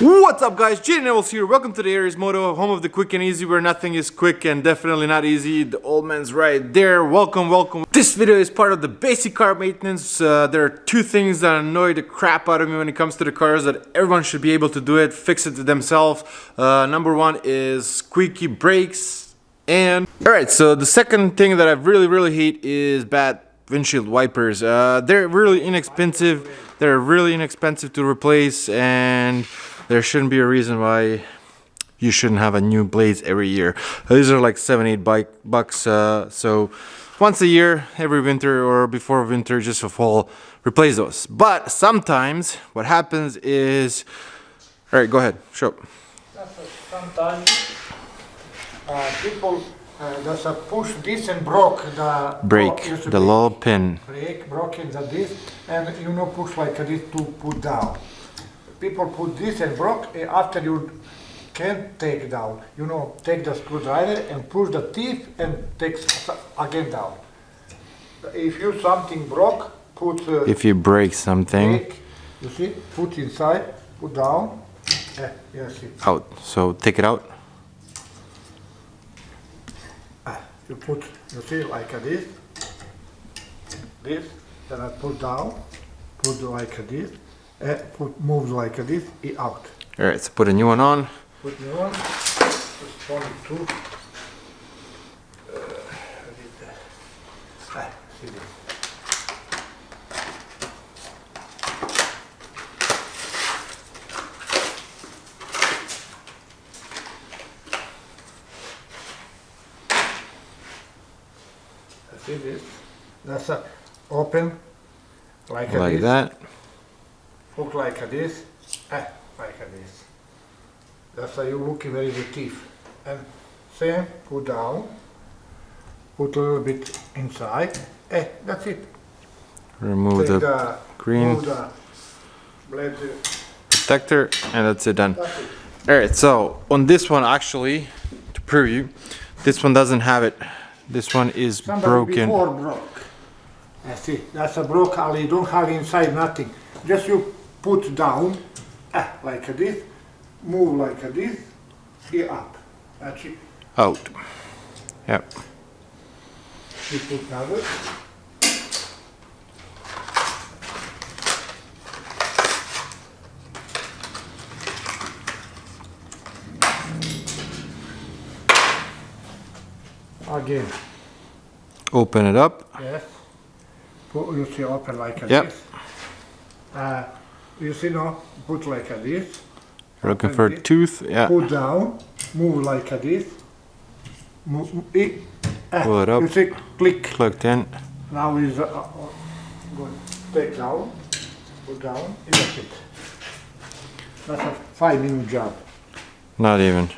What's up guys, Jaden Nevels here. Welcome to the Aries Moto, home of the quick and easy, where nothing is quick and definitely not easy. The old man's right there. Welcome. This video is part of the basic car maintenance. There are two things that annoy the crap out of me when it comes to the cars that everyone should be able to do it, fix it themselves. Number one is squeaky brakes. And alright, so the second thing that I really hate is bad windshield wipers. They're really inexpensive. They're really inexpensive to replace, and there shouldn't be a reason why you shouldn't have a new blades every year. These are like $7-8 bucks. So once a year, every winter or before winter, just for fall, replace those. But sometimes what happens is, all right, go ahead, show. Sometimes people just push this and broke the brake, the little pin. Brake broken this, and push like this to put down. People put this and broke. After you can't take down, take the screwdriver and push the teeth and take again down. If you something broke, put. If you break something, brake, you see, put inside, put down. You see. Out. So take it out. You put, you see, like this, then I put down, put like this, move like this, out. Alright, so put a new one on. Put new one, just one, two. See this. See this? That's open like this. That. Hook like this. Like this. That's how you look where is the teeth. And same, put down. Put a little bit inside. That's it. Remove the green remove the blade protector, and that's it done. That's it. Alright, so on this one, actually, to prove you, this one doesn't have it. This one is broken. Before broke. See, that's a broke, you don't have inside nothing. Just you put down, like this, move like this, up. That's it. Out. Yep. You put another. Again. Open it up. Yes. You see, open like Yep. this. You see, put like this. You're looking for a tooth. Yeah. Put down, move like this. Pull it up. You see, click. Plugged in. Now is good. Take down, put down, and that's it. That's a 5-minute job. Not even.